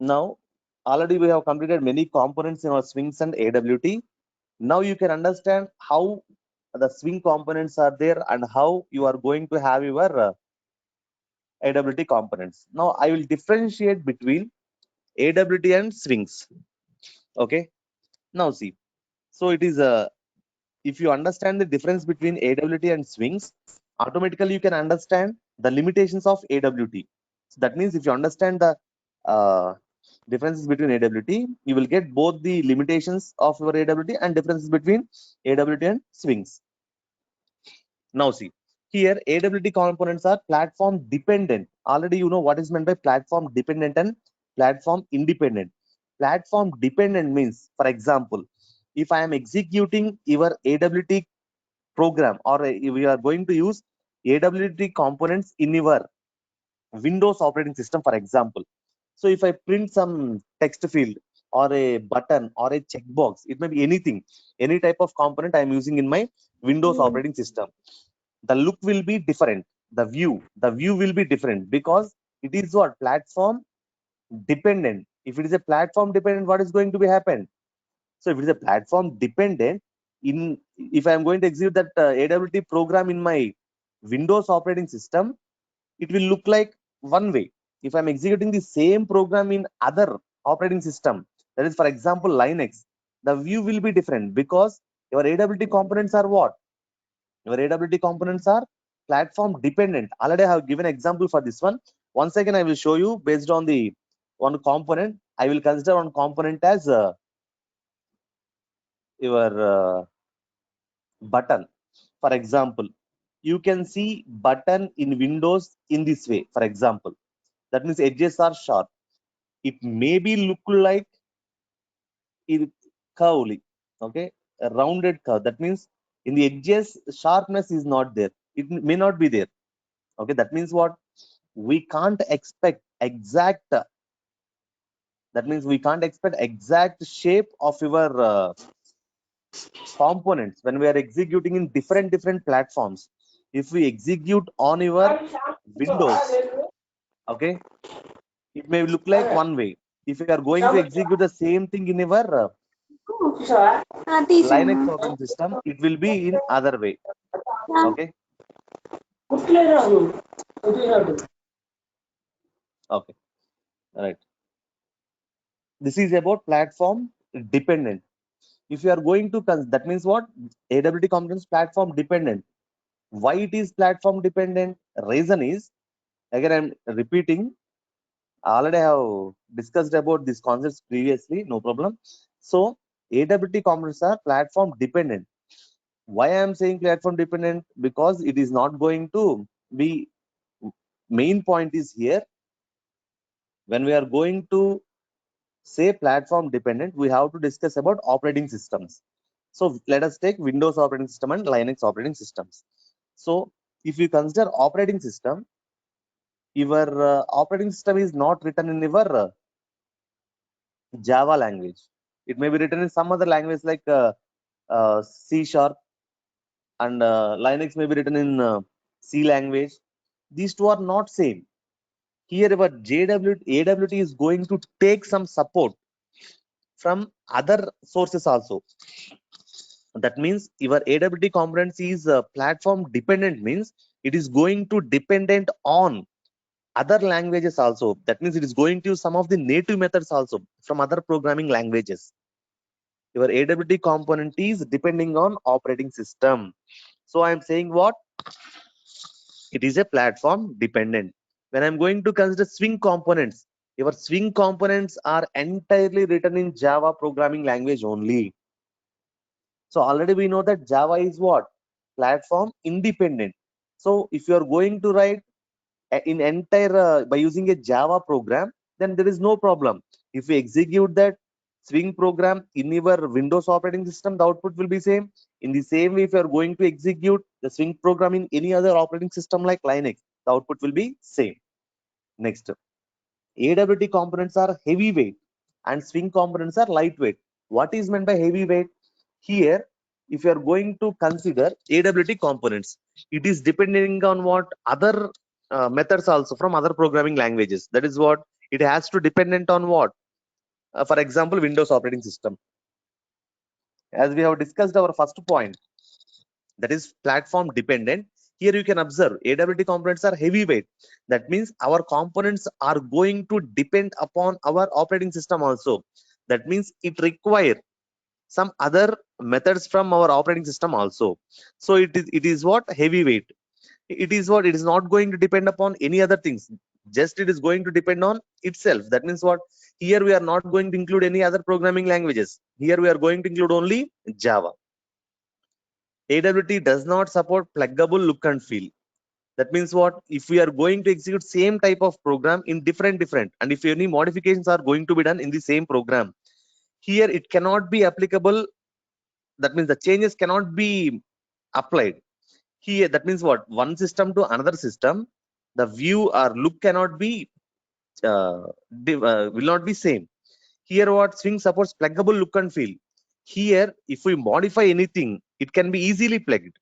Now, already we have completed many components in our swings and AWT. Now you can understand how the swing components are there and how you are going to have your AWT components. Now I will differentiate between AWT and swings. Okay. Now see. So it is if you understand the difference between AWT and swings, automatically you can understand the limitations of AWT. So that means if you understand the differences between AWT, you will get both the limitations of your AWT and differences between AWT and swings. Now see, here AWT components are platform dependent. Already you know what is meant by platform dependent and platform independent. Platform dependent means, for example, if I am executing your AWT program, or if we are going to use AWT components in your Windows operating system, for example. So if I print some text field or a button or a checkbox, it may be anything, any type of component I am using in my Windows operating system. The look will be different. The view will be different because it is what platform dependent. If it is a platform dependent, what is going to be happen? So if it is a platform dependent, if I am going to execute that AWT program in my Windows operating system, it will look like one way. If I'm executing the same program in other operating system, that is for example Linux, the view will be different because your AWT components are what? Your AWT components are platform dependent. Already I have given example for this one. Once again, I will show you based on the one component. I will consider one component as your button. For example, you can see button in Windows in this way. For example, that means edges are sharp. It may be look like it curvy, okay, a rounded curve. That means in the edges sharpness is not there. It may not be there. Okay, that means what? We can't expect exact. That means we can't expect exact shape of your components when we are executing in different platforms. If we execute on your Windows, okay, it may look like one way. If you are going to execute the same thing in your Linux operating system, it will be in other way. Okay. Okay. Right. This is about platform dependent. If you are going to, that means what? AWT components platform dependent. Why it is platform dependent? Reason is, again I'm repeating, I already have discussed about these concepts previously, no problem. So AWT components are platform dependent. Why I am saying platform dependent? Because it is not going to be, main point is here, when we are going to say platform dependent, we have to discuss about operating systems. So let us take Windows operating system and Linux operating systems. So if you consider operating system, your operating system is not written in your Java language. It may be written in some other language like C sharp, and Linux may be written in C language. These two are not same. Here our AWT is going to take some support from other sources also. That means your AWT components is platform dependent, means it is going to dependent on other languages also. That means it is going to use some of the native methods also from other programming languages. Your AWT component is depending on operating system. So I am saying what? It is a platform dependent. When I'm going to consider swing components, your swing components are entirely written in Java programming language only. So already we know that Java is what? Platform independent. So if you are going to write in entire by using a Java program, then there is no problem. If we execute that swing program in your Windows operating system, the output will be same. In the same way, if you are going to execute the swing program in any other operating system like Linux, the output will be same. Next, AWT components are heavyweight and swing components are lightweight. What is meant by heavyweight? Here, if you are going to consider AWT components, it is depending on what other methods also from other programming languages. That is what It has to dependent on what? For example, Windows operating system. As we have discussed our first point, that is platform dependent. Here you can observe AWT components are heavyweight. That means our components are going to depend upon our operating system also. That means it require some other methods from our operating system also. So it is what? Heavyweight. It is what? It is not going to depend upon any other things. Just it is going to depend on itself. That means what? Here we are not going to include any other programming languages. Here we are going to include only Java. AWT does not support pluggable look and feel. That means what? If we are going to execute same type of program in different, and if any modifications are going to be done in the same program, here it cannot be applicable. That means the changes cannot be applied. Here, that means what? One system to another system, the view or look cannot be will not be same. Here what? Swing supports pluggable look and feel. Here, if we modify anything, it can be easily plugged.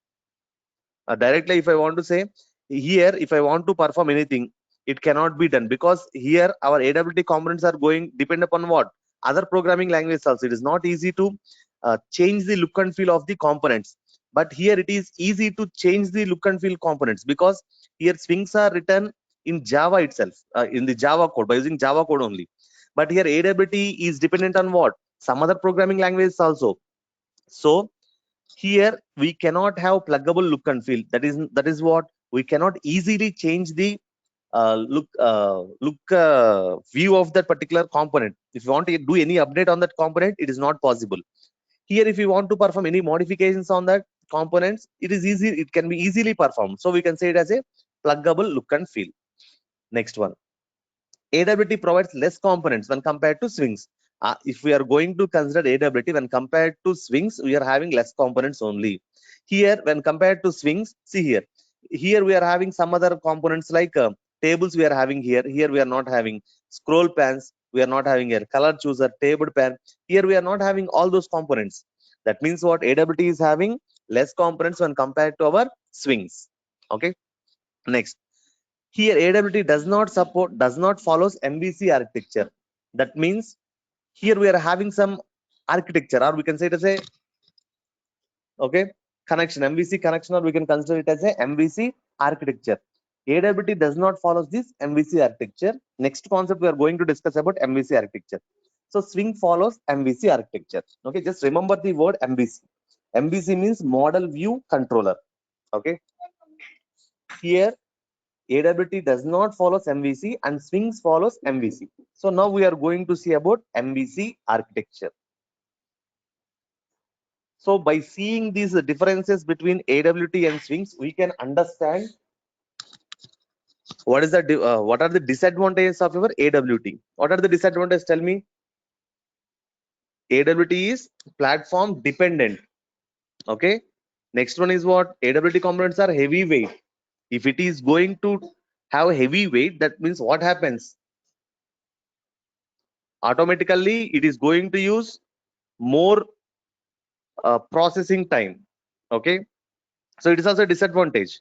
Directly, if I want to say here, if I want to perform anything, it cannot be done because here our AWT components are going depend upon what? Other programming languages also. It is not easy to change the look and feel of the components. But here it is easy to change the look and feel components because here swings are written in Java itself, in the Java code by using Java code only. But here AWT is dependent on what? Some other programming languages also. So here we cannot have pluggable look and feel. That is what? We cannot easily change the look view of that particular component. If you want to do any update on that component, it is not possible. Here if you want to perform any modifications on that components, it is easy, it can be easily performed. So we can say it as a pluggable look and feel. Next one, AWT provides less components when compared to swings. If we are going to consider AWT when compared to swings, we are having less components only. Here, when compared to swings, see here. Here we are having some other components like tables we are having here. Here we are not having scroll pans. We are not having here color chooser, table pan. Here we are not having all those components. That means what? AWT is having less components when compared to our swings. Okay. Next. Here AWT does not follows MVC architecture. That means here we are having some architecture, or we can say it as a connection, MVC connection, or we can consider it as a MVC architecture. AWT does not follow this MVC architecture. Next concept we are going to discuss about MVC architecture. So swing follows MVC architecture. Okay, just remember the word MVC. MVC means model view controller. Okay, here AWT does not follow MVC and swings follows MVC. So now we are going to see about MVC architecture. So by seeing these differences between AWT and swings, we can understand what are the disadvantages of your AWT. What are the disadvantages? Tell me. AWT is platform dependent. Okay. Next one is what? AWT components are heavyweight. If it is going to have heavy weight, that means what happens? Automatically it is going to use more processing time. Okay, so it is also a disadvantage.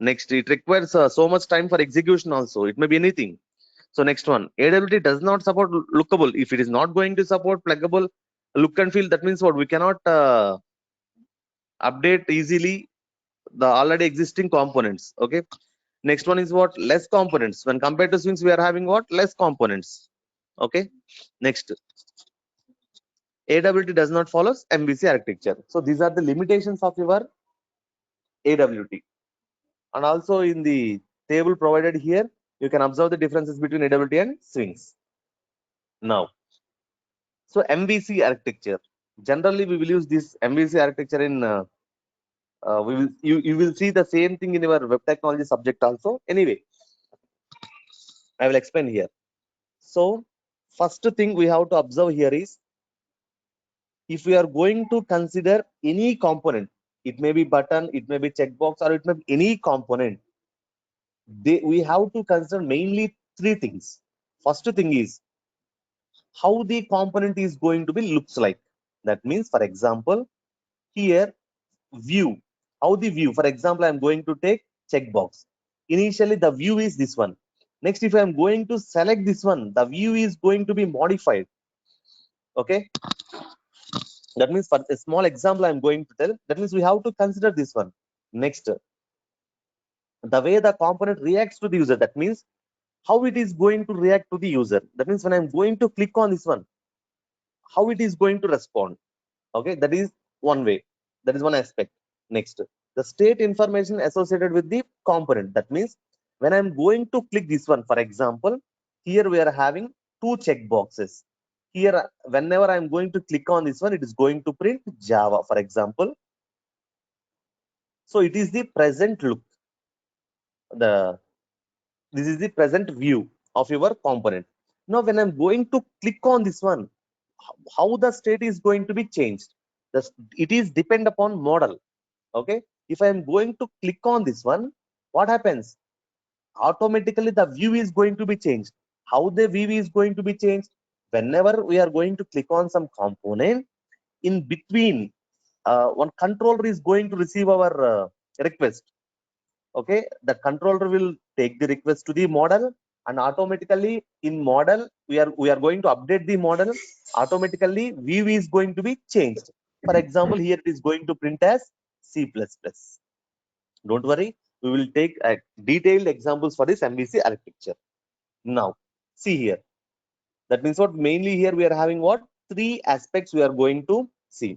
Next, it requires so much time for execution also. It may be anything. So next one, AWT does not support lookable. If it is not going to support pluggable look and feel, that means what? We cannot update easily the already existing components. Okay, next one is what? Less components. When compared to swings, we are having what? Less components. Okay, next, AWT does not follow MVC architecture. So these are the limitations of your AWT. And also in the table provided here, you can observe the differences between AWT and swings. Now, so MVC architecture. Generally, we will use this MVC architecture in. You will see the same thing in your web technology subject also. Anyway, I will explain here. So, first thing we have to observe here is, if we are going to consider any component, it may be button, it may be checkbox, or it may be any component. We have to consider mainly three things. First thing is how the component is going to be looks like. That means, for example, here view, how the view. For example, I am going to take checkbox. Initially, the view is this one. Next, if I'm going to select this one, the view is going to be modified. Okay, that means for a small example I'm going to tell, that means we have to consider this one. Next, the way the component reacts to the user, that means how it is going to react to the user. That means when I'm going to click on this one, how it is going to respond. Okay, that is one way, that is one aspect. Next, the state information associated with the component, that means when I'm going to click this one, for example, here we are having two check boxes. Here, whenever I'm going to click on this one, it is going to print Java, for example. So it is the present look, the this is the present view of your component. Now when I'm going to click on this one, how the state is going to be changed, it is depend upon model. Okay, if I am going to click on this one, what happens? Automatically the view is going to be changed. How the view is going to be changed? Whenever we are going to click on some component, in between, one controller is going to receive our request. Okay, the controller will take the request to the model, and automatically in model we are going to update the model. Automatically view is going to be changed. For example, here it is going to print as C++. Don't worry, we will take detailed examples for this MVC architecture. Now see here, that means what, mainly here we are having what, three aspects we are going to see.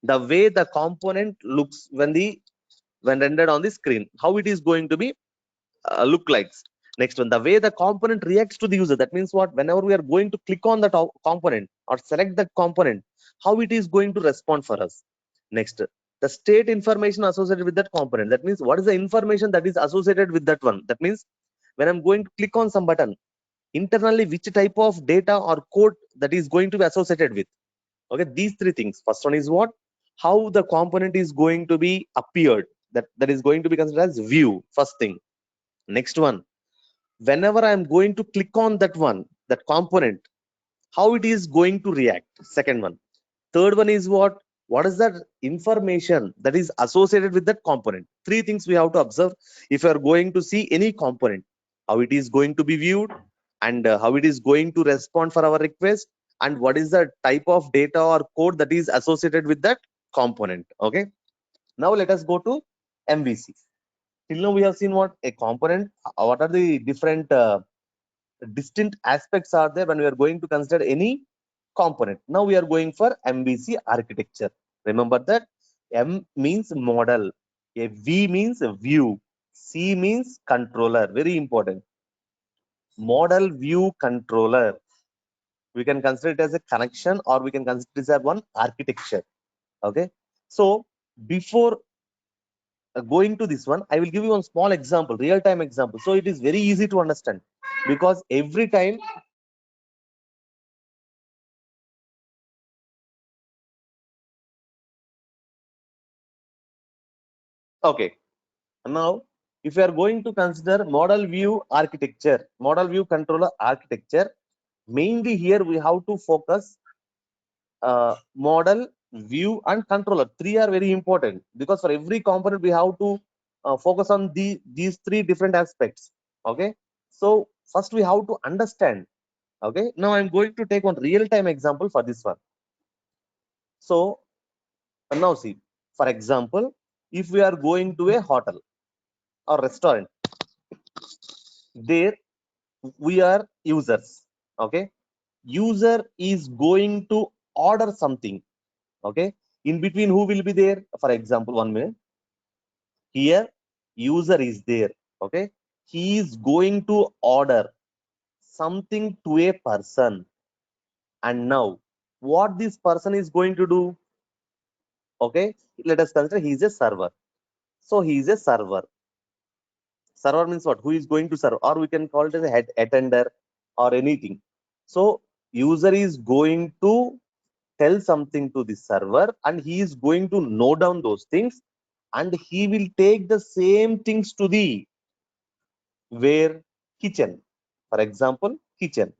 The way the component looks when rendered on the screen, how it is going to be look like. Next one, the way the component reacts to the user, that means what, whenever we are going to click on that component or select that component, how it is going to respond for us. Next, the state information associated with that component, that means what is the information that is associated with that one. That means when I'm going to click on some button, internally which type of data or code that is going to be associated with. Okay, these three things. First one is what, how the component is going to be appeared, that is going to be considered as view, first thing. Next one, whenever I'm going to click on that one, that component, how it is going to react, second one. Third one is what is that information that is associated with that component. Three things we have to observe if you are going to see any component: how it is going to be viewed, and how it is going to respond for our request, and what is the type of data or code that is associated with that component. Okay, now let us go to MVC. Till now we have seen what a component, what are the different distinct aspects are there when we are going to consider any component. Now we are going for MVC architecture. Remember that M means model, a V means view, C means controller. Very important. Model view controller. We can consider it as a connection, or we can consider it as one architecture. Okay. So before going to this one, I will give you one small example, real-time example. So it is very easy to understand, because every time. Okay. Now, if you are going to consider model view architecture, model view controller architecture, mainly here we have to focus model, view, and controller. Three are very important, because for every component we have to focus on these three different aspects. Okay. So first we have to understand. Okay. Now I'm going to take one real-time example for this one. So now see, for example, if we are going to a hotel or restaurant, there we are users. Okay, user is going to order something. Okay, in between who will be there? For example, 1 minute, here user is there. Okay, he is going to order something to a person, and now what this person is going to do? Okay, let us consider he is a server. So he is a server. Server means what, who is going to serve, or we can call it as a head attender or anything. So user is going to tell something to the server, and he is going to note down those things, and he will take the same things to the where, kitchen, for example, kitchen.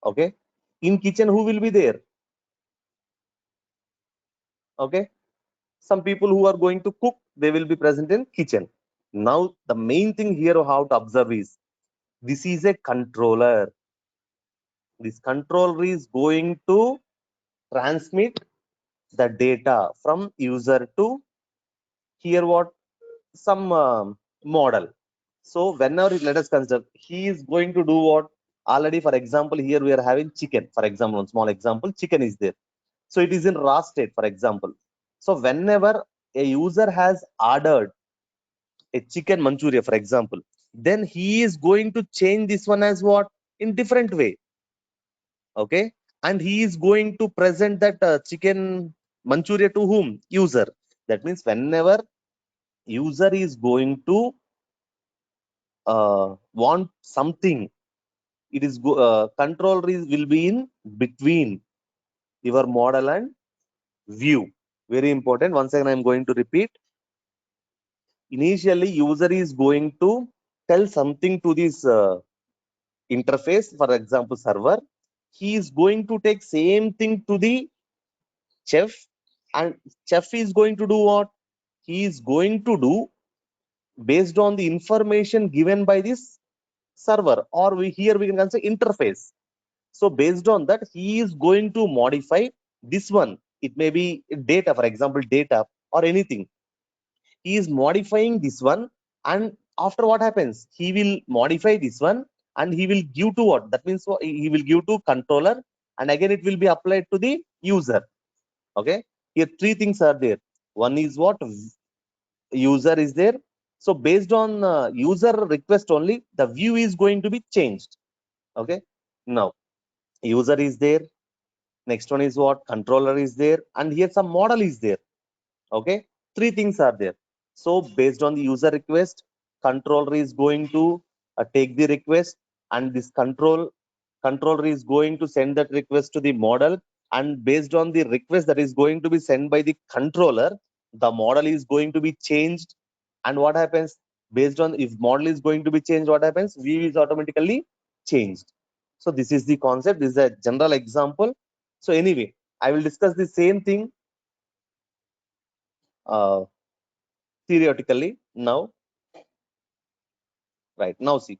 Okay, in kitchen who will be there? Okay, some people who are going to cook, they will be present in kitchen. Now, the main thing here you have to observe is this is a controller. This controller is going to transmit the data from user to here what some model. So whenever let us consider, he is going to do what? Already, for example, here we are having chicken. For example, one small example, chicken is there. So it is in raw state, for example. So whenever a user has ordered a chicken manchuria, for example, then he is going to change this one as what? In different way. Okay. And he is going to present that chicken manchuria to whom? User. That means whenever user is going to want something, it is control will be in between your model and view. Very important. Once again, I am going to repeat. Initially, user is going to tell something to this interface, for example, server. He is going to take same thing to the chef, and chef is going to do what? He is going to do based on the information given by this server, or here we can consider interface. So based on that, he is going to modify this one. It may be data, for example, data or anything. He is modifying this one, and after what happens? He will modify this one, and he will give to what? That means he will give to controller, and again it will be applied to the user. Okay. Here three things are there. One is what? User is there. So based on user request only, the view is going to be changed. Okay. Now user is there. Next one is what? Controller is there, and here some model is there. Okay. Three things are there. So based on the user request, controller is going to take the request, and this controller is going to send that request to the model, and based on the request that is going to be sent by the controller, the model is going to be changed. And what happens? Based on if model is going to be changed, what happens? View is automatically changed. So this is the concept. This is a general example. So anyway, I will discuss the same thing uh, theoretically now. Right now, see.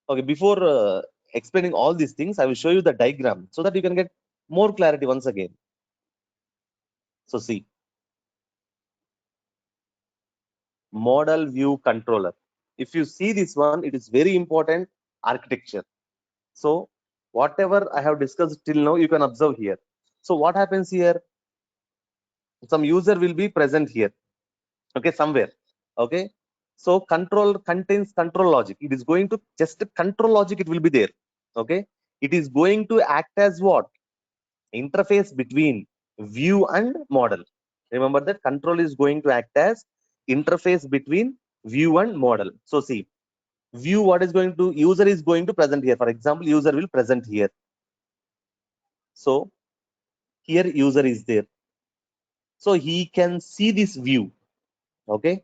Okay, before explaining all these things, I will show you the diagram so that you can get more clarity once again. So see, model view controller. If you see this one, it is very important architecture. So whatever I have discussed till now, you can observe here. So what happens here? Some user will be present here. Okay, somewhere. Okay. So control contains control logic. It is going to just control logic. It will be there. Okay. It is going to act as what? Interface between view and model. Remember that control is going to act as interface between view and model. So see, view what is going to user is going to present here. For example, user will present here. So here user is there. So he can see this view. Okay.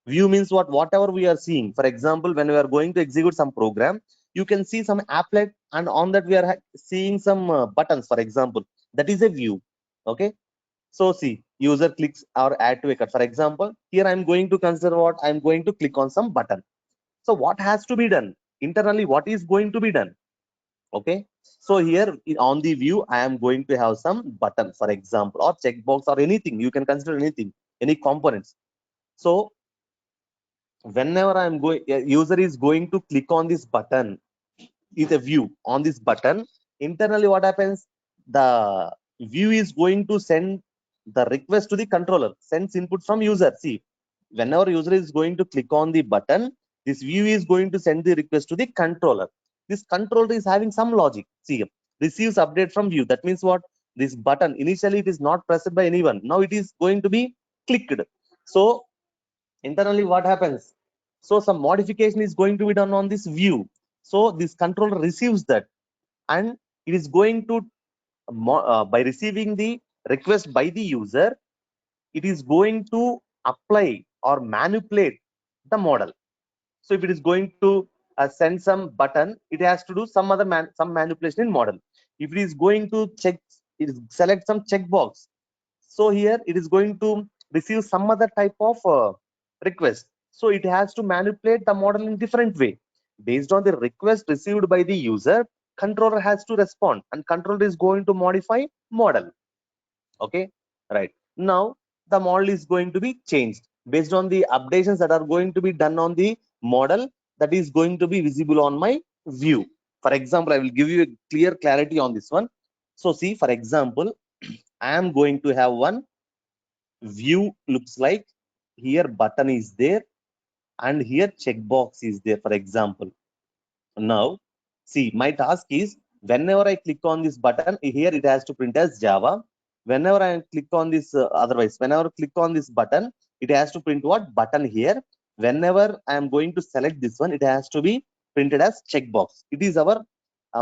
View means what? Whatever we are seeing. For example, when we are going to execute some program, you can see some applet, and on that we are seeing some buttons. For example, that is a view. Okay. So see, user clicks or add to a cart. For example, here I'm going to consider what? I'm going to click on some button. So what has to be done? Internally, what is going to be done? Okay. So here on the view, I am going to have some button, for example, or checkbox or anything. You can consider anything, any components. So whenever I'm going, user is going to click on this button, is a view on this button. Internally, what happens? The view is going to send the request to the controller, sends input from user. See, whenever user is going to click on the button, this view is going to send the request to the controller. This controller is having some logic. See, receives update from view. That means what? This button initially it is not pressed by anyone. Now it is going to be clicked. So internally, what happens? So some modification is going to be done on this view. So this controller receives that, and it is going to by receiving the request by the user, it is going to apply or manipulate the model. So if it is going to send some button, it has to do some other some manipulation in model. If it is going to check, it is select some checkbox. So here it is going to receive some other type of request. So it has to manipulate the model in different way. Based on the request received by the user, controller has to respond, and controller is going to modify model. Okay, right. Now the model is going to be changed based on the updations that are going to be done on the model, that is going to be visible on my view. For example, I will give you a clear clarity on this one. So see, for example, I am going to have one view. Looks like here button is there and here checkbox is there, for example. Now see, my task is, whenever I click on this button here, it has to print as Java. Whenever I click on this otherwise, whenever I click on this button, it has to print what? Button here. Whenever I am going to select this one, it has to be printed as checkbox. It is our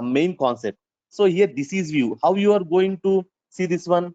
main concept. So here, this is view. How you are going to see this one?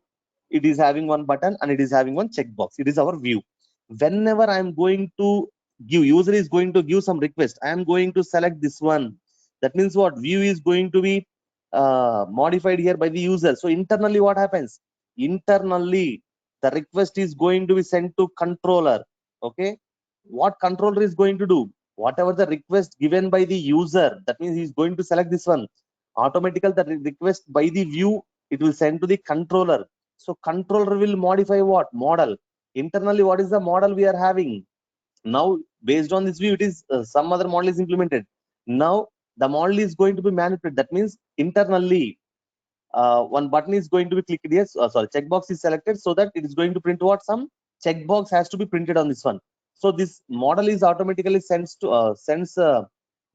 It is having one button and it is having one checkbox. It is our view. Whenever I am going to give, user is going to give some request, I am going to select this one. That means what? View is going to be modified here by the user. So internally what happens? Internally the request is going to be sent to controller. Okay, what controller is going to do? Whatever the request given by the user, that means he is going to select this one. Automatically the request by the view, it will send to the controller. So controller will modify what? Model. Internally, what is the model we are having? Now based on this view, it is some other model is implemented. Now the model is going to be manipulated. That means internally one button is going to be clicked. Yes, sorry, checkbox is selected, so that it is going to print what? Some checkbox has to be printed on this one. So this model is automatically sends the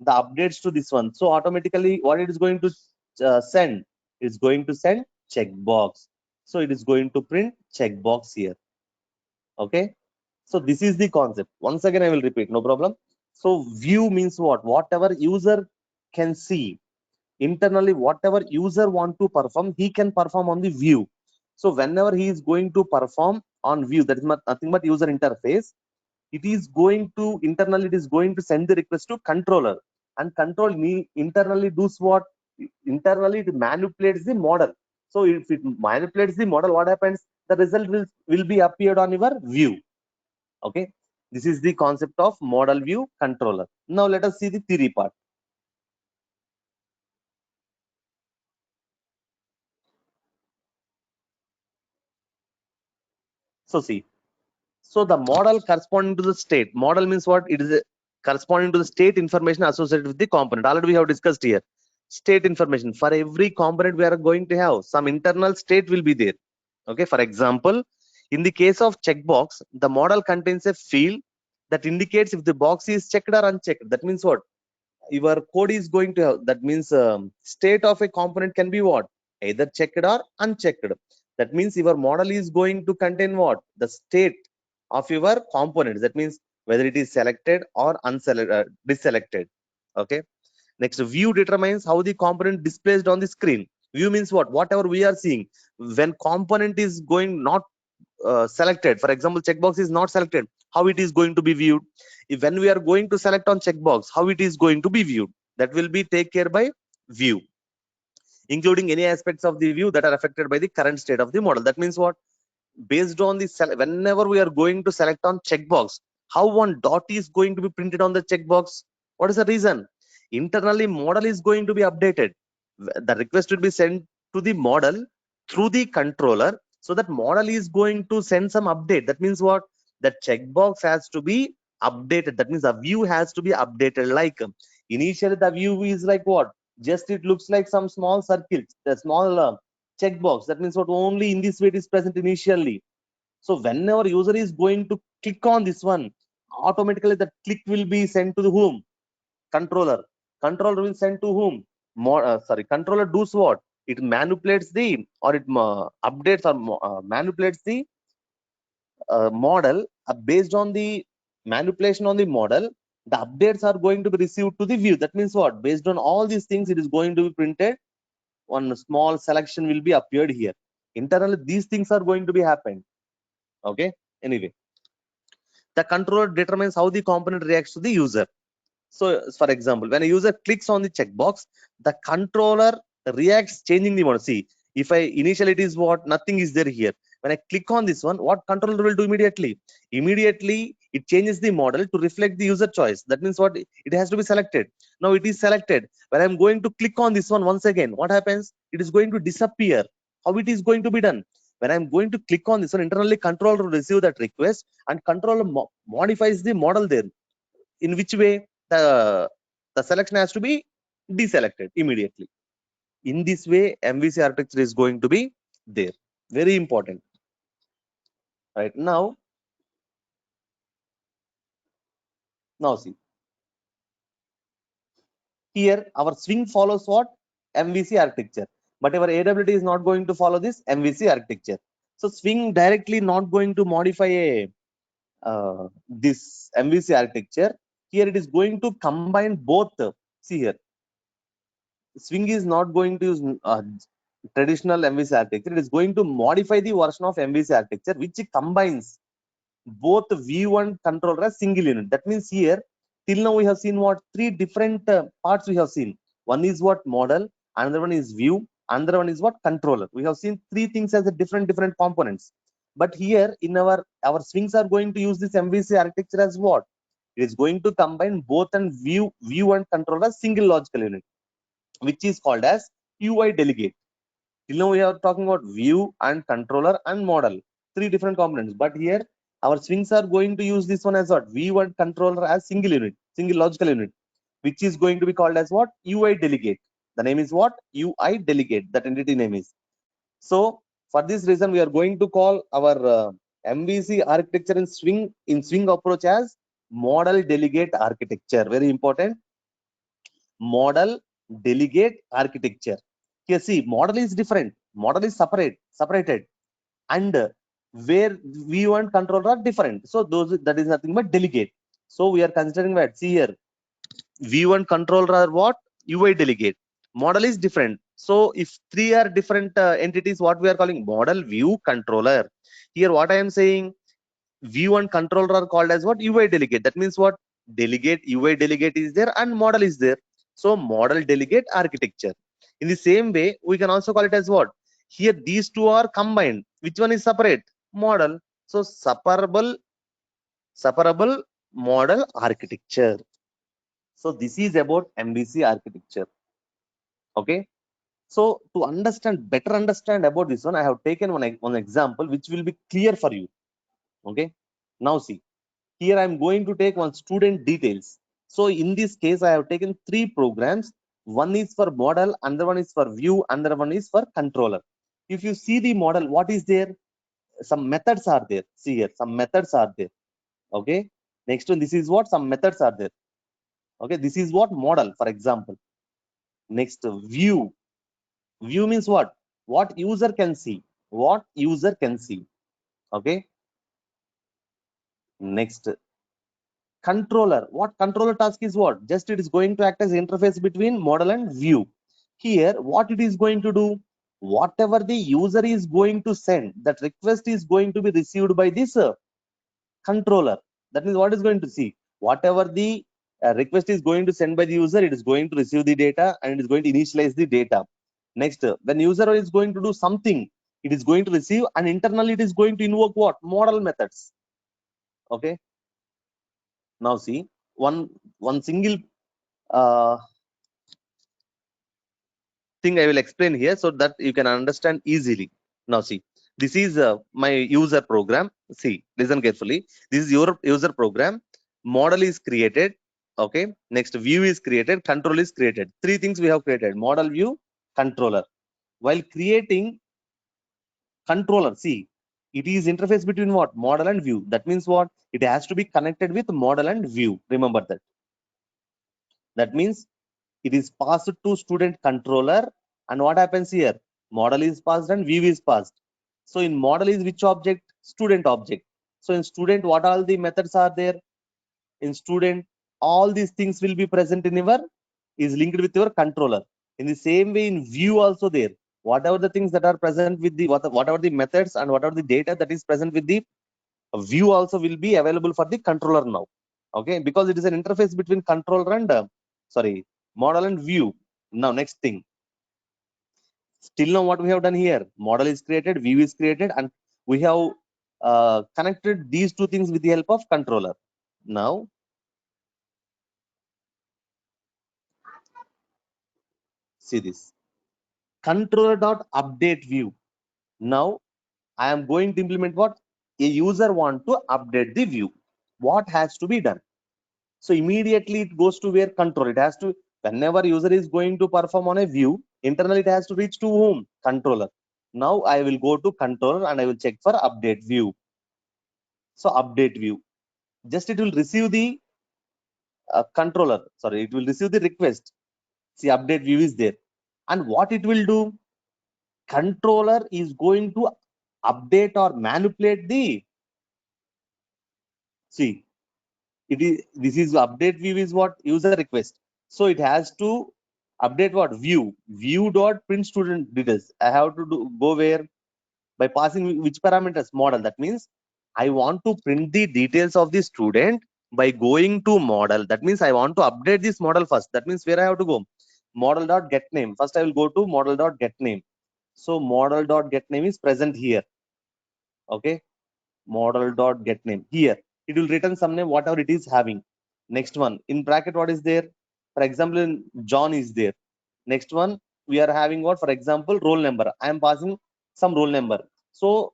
updates to this one. So automatically what it is going to send? It's going to send checkbox. So it is going to print checkbox here. Okay, so this is the concept. Once again I will repeat, no problem. So view means what? Whatever user can see internally, whatever user want to perform, he can perform on the view. So whenever he is going to perform on view, that is nothing but user interface, it is going to internally, it is going to send the request to controller, and control me internally does what? Internally it manipulates the model. So if it manipulates the model, what happens? The result will be appeared on your view. Okay, this is the concept of model view controller. Now let us see the theory part. So see, so the model corresponding to the state. Model means what? It is corresponding to the state information associated with the component. Already we have discussed here. State information. For every component we are going to have some internal state will be there. Okay, for example, in the case of checkbox, the model contains a field that indicates if the box is checked or unchecked. That means what? Your code is going to have, that means state of a component can be what? Either checked or unchecked. That means your model is going to contain what? The state of your components. That means whether it is selected or unselected, deselected. Okay, next, view determines how the component displayed on the screen. View means what? Whatever we are seeing, when component is going not selected, for example checkbox is not selected, how it is going to be viewed? If when we are going to select on checkbox, how it is going to be viewed? That will be take care by view, including any aspects of the view that are affected by the current state of the model. That means what? Based on the whenever we are going to select on checkbox, how one dot is going to be printed on the checkbox? What is the reason? Internally model is going to be updated. The request will be sent to the model through the controller, so that model is going to send some update. That means what? The checkbox has to be updated. That means the view has to be updated. Like initially the view is like what? Just it looks like some small circles, the small checkbox. That means what? Only in this way it is present initially. So whenever user is going to click on this one, automatically the click will be sent to the whom? Controller. Controller will send to whom? Controller does what? It manipulates the, or it updates or manipulates the model. Based on the manipulation on the model, the updates are going to be received to the view. That means what? Based on all these things, it is going to be printed. One small selection will be appeared here. Internally, these things are going to be happened. Okay. Anyway, the controller determines how the component reacts to the user. So, for example, when a user clicks on the checkbox, the controller reacts changing the model. See, if I initially it is what? Nothing is there here. When I click on this one, what controller will do immediately? Immediately, It changes the model to reflect the user choice. That means what? It has to be selected. Now it is selected. When I'm going to click on this one once again, what happens? It is going to disappear. How it is going to be done? When I'm going to click on this one, internally controller will receive that request and controller modifies the model there. In which way? The selection has to be deselected immediately. In this way, MVC architecture is going to be there. Very important. Right now see. Here, our swing follows what? MVC architecture. But our AWT is not going to follow this MVC architecture. So swing directly not going to modify this MVC architecture. Here it is going to combine both. See here, swing is not going to use traditional MVC architecture. It is going to modify the version of MVC architecture which combines both view and controller as single unit. That means here till now we have seen what? Three different parts we have seen. One is what? Model, another one is view, another one is what? Controller. We have seen three things as a different components. But here in our swings are going to use this MVC architecture as what? It is going to combine both and view and controller as single logical unit, which is called as UI delegate. Till now we are talking about view and controller and model, three different components. But here our swings are going to use this one as what? View and controller as single unit, single logical unit, which is going to be called as what? UI delegate. The name is what? UI delegate. That entity name is. So for this reason, we are going to call our MVC architecture in swing approach as model delegate architecture. Very important. Model delegate architecture. Here see, model is different, model is separated, and where view and controller are different. So that is nothing but delegate. So we are considering that. See here, view and controller are what? UI delegate. Model is different. So if three are different entities, what we are calling? Model, view, controller. Here what I am saying, view and controller are called as what? UI delegate. That means what? Delegate, UI delegate is there and model is there. So model delegate architecture. In the same way, we can also call it as what? Here these two are combined. Which one is separate? Model. So separable model architecture. So this is about MVC architecture. Okay. So to better understand about this one, I have taken one example which will be clear for you. Okay. Now see. Here I am going to take one student details. So in this case, I have taken three programs. One is for model, another one is for view, another one is for controller. If you see the model, what is there? Some methods are there. See here, some methods are there. Okay. Next one, this is what? Some methods are there. Okay. This is what? Model, for example. Next, view. View means what? What user can see. What user can see. Okay. Next, controller. What controller task is what? Just it is going to act as interface between model and view. Here, what it is going to do? Whatever the user is going to send, that request is going to be received by this controller. That means what is going to see? Whatever the request is going to send by the user, it is going to receive the data and it is going to initialize the data. Next, when user is going to do something, it is going to receive and internally it is going to invoke what? Model methods. Okay. Now see, one single thing I will explain here so that you can understand easily. Now see, this is my user program. See, listen carefully. This is your user program. Model is created. Okay. Next, view is created. Control is created. Three things we have created: model, view, controller. While creating controller, see, it is interface between what? Model and view. That means what? It has to be connected with model and view. Remember that. That means it is passed to student controller, and what happens here? Model is passed and view is passed. So in model is which object? Student object. So in student, what all the methods are there? In student, all these things will be present in your is linked with your controller. In the same way, in view also there, whatever the things that are present with the whatever the methods and whatever the data that is present with the view also will be available for the controller now. Okay, because it is an interface between controller and model and view. Now next thing, still now what we have done here, model is created, view is created, and we have connected these two things with the help of controller. Now, see this controller dot update view. Now, I am going to implement what a user want to update the view. What has to be done? So immediately it goes to where control. It has to, whenever user is going to perform on a view, internally it has to reach to whom? Controller. Now I will go to controller and I will check for update view. So update view. Just it will receive the controller. Sorry, it will receive the request. See, update view is there. And what it will do? Controller is going to update or manipulate the, see, it is, this is update view is what user request. So it has to update what view dot print student details. I have to go where by passing which parameters model. That means I want to print the details of the student by going to model. That means I want to update this model first. That means where I have to go, model dot get name. First I will go to model dot get name. So model dot get name is present here. Okay, model dot get name here. It will return some name whatever it is having. Next one in bracket, what is there? For example, John is there. Next one we are having what? For example, roll number. I am passing some roll number. So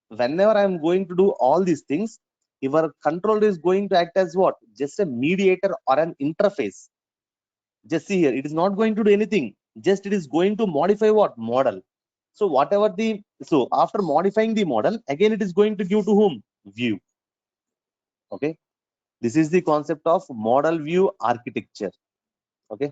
whenever I am going to do all these things, your controller is going to act as what? Just a mediator or an interface. Just see here, it is not going to do anything. Just it is going to modify what? Model. So whatever the, so after modifying the model, again it is going to give to whom? View. Okay. This is the concept of model view architecture. Okay.